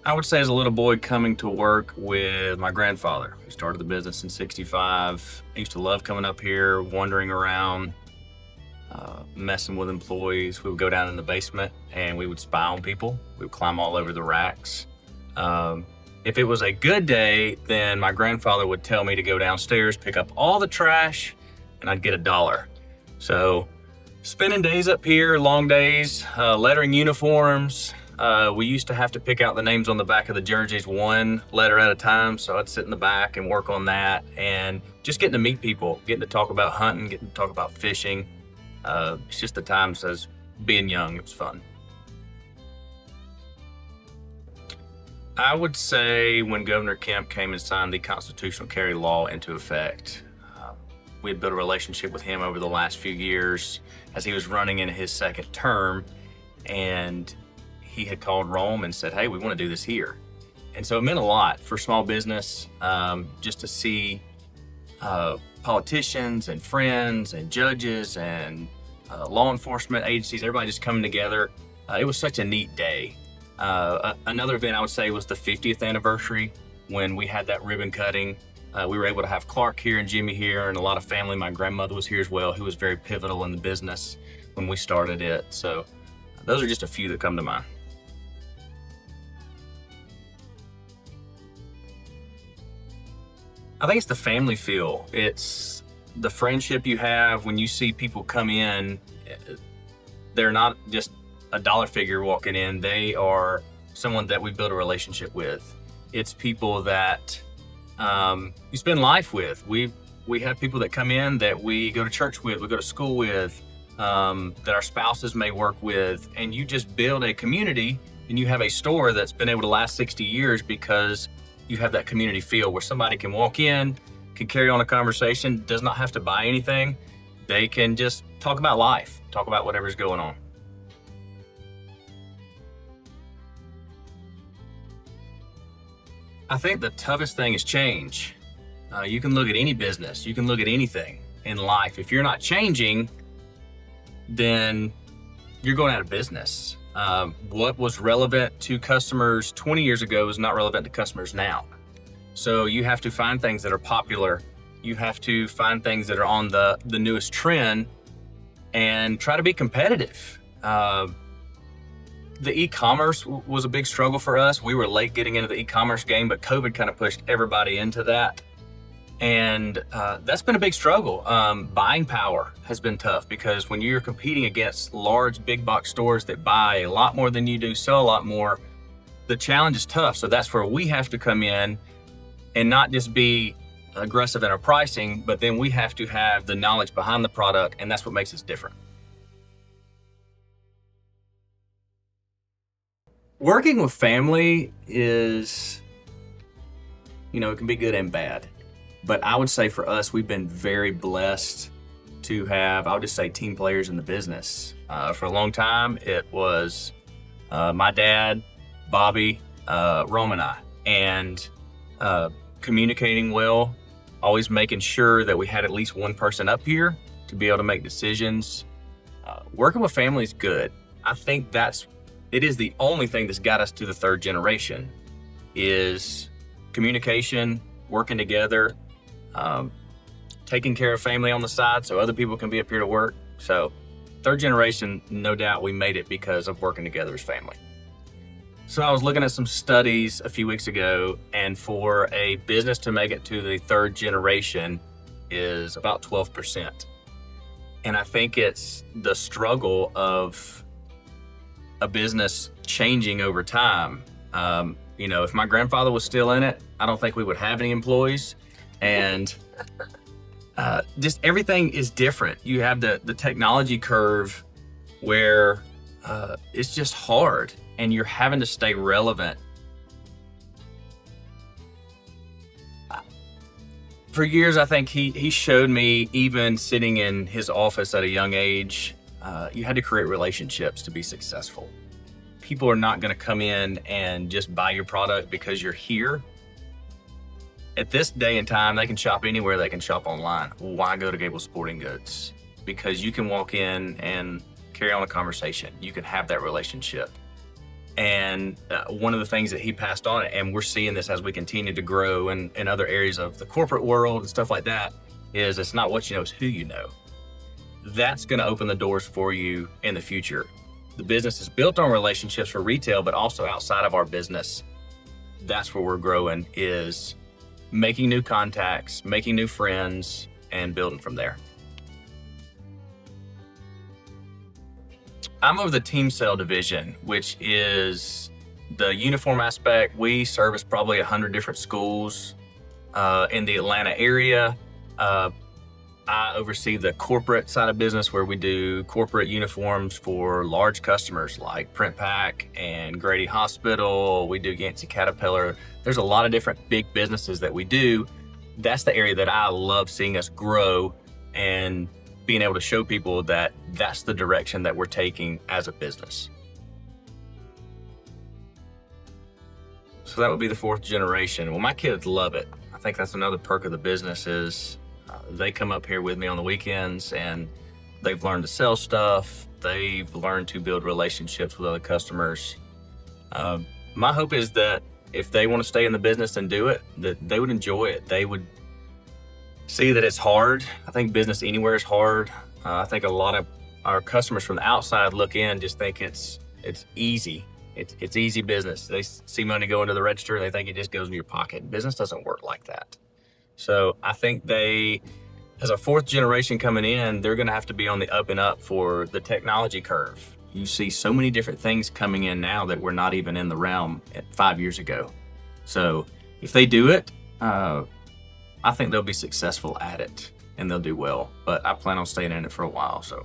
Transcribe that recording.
I would say as a little boy coming to work with my grandfather, who started the business in '65. I used to love coming up here, wandering around, messing with employees. We would go down in the basement and we would spy on people. We would climb all over the racks. If it was a good day, then my grandfather would tell me to go downstairs, pick up all the trash, and I'd get $1. So spending days up here, long days, lettering uniforms. We used to have to pick out the names on the back of the jerseys one letter at a time. So I'd sit in the back and work on that, and just getting to meet people, getting to talk about hunting, getting to talk about fishing. It's just the times as being young, it was fun. I would say when Governor Kemp came and signed the constitutional carry law into effect, we had built a relationship with him over the last few years as he was running in his second term, and he had called Rome and said, hey, we want to do this here. And so it meant a lot for small business, just to see politicians and friends and judges and law enforcement agencies, everybody just coming together. It was such a neat day. Another event I would say was the 50th anniversary when we had that ribbon cutting. We were able to have Clark here and Jimmy here and a lot of family. My grandmother was here as well, who was very pivotal in the business when we started it. So those are just a few that come to mind. I think it's the family feel. It's the friendship you have when you see people come in. They're not just a dollar figure walking in. They are someone that we build a relationship with. It's people that you spend life with. We have people that come in that we go to church with, we go to school with, that our spouses may work with, and you just build a community, and you have a store that's been able to last 60 years because you have that community feel where somebody can walk in, can carry on a conversation, does not have to buy anything. They can just talk about life, talk about whatever's going on. I think the toughest thing is change. You can look at any business, you can look at anything in life. If you're not changing, then you're going out of business. What was relevant to customers 20 years ago is not relevant to customers now. So you have to find things that are popular. You have to find things that are on the newest trend and try to be competitive. The e-commerce was a big struggle for us. We were late getting into the e-commerce game, but COVID kind of pushed everybody into that. And that's been a big struggle. Buying power has been tough because when you're competing against large big box stores that buy a lot more than you do, sell a lot more, the challenge is tough. So that's where we have to come in and not just be aggressive in our pricing, but then we have to have the knowledge behind the product, and that's what makes us different. Working with family is, it can be good and bad. But I would say for us, we've been very blessed to have, I'll just say, team players in the business. For a long time, it was my dad, Bobby, Rome, and I. And communicating well, always making sure that we had at least one person up here to be able to make decisions. Working with family is good. I think it is the only thing that's got us to the third generation is communication, working together, taking care of family on the side so other people can be up here to work. So third generation, no doubt we made it because of working together as family. So I was looking at some studies a few weeks ago, and for a business to make it to the third generation is about 12%. And I think it's the struggle of a business changing over time. If my grandfather was still in it, I don't think we would have any employees. And just everything is different. You have the technology curve where it's just hard and you're having to stay relevant. For years, I think he showed me, even sitting in his office at a young age, you had to create relationships to be successful. People are not going to come in and just buy your product because you're here. At this day and time, they can shop anywhere. They can shop online. Why go to Gable Sporting Goods? Because you can walk in and carry on a conversation. You can have that relationship. And one of the things that he passed on, and we're seeing this as we continue to grow in other areas of the corporate world and stuff like that, is it's not what you know, it's who you know. That's going to open the doors for you in the future. The business is built on relationships for retail, but also outside of our business. That's where we're growing, is making new contacts, making new friends, and building from there. I'm over the team sale division, which is the uniform aspect. We service probably 100 different schools in the Atlanta area. I oversee the corporate side of business, where we do corporate uniforms for large customers like Print Pack and Grady Hospital. We do Yancey Caterpillar. There's a lot of different big businesses that we do. That's the area that I love seeing us grow, and being able to show people that that's the direction that we're taking as a business. So that would be the fourth generation. Well, my kids love it. I think that's another perk of the business is they come up here with me on the weekends, and they've learned to sell stuff. They've learned to build relationships with other customers. My hope is that if they want to stay in the business and do it, that they would enjoy it. They would see that it's hard. I think business anywhere is hard. I think a lot of our customers from the outside look in, just think it's easy. It's easy business. They see money go into the register and they think it just goes in your pocket. Business doesn't work like that. So I think they, as a fourth generation coming in, they're going to have to be on the up and up for the technology curve. You see so many different things coming in now that were not even in the realm 5 years ago. So if they do it, I think they'll be successful at it and they'll do well, but I plan on staying in it for a while. So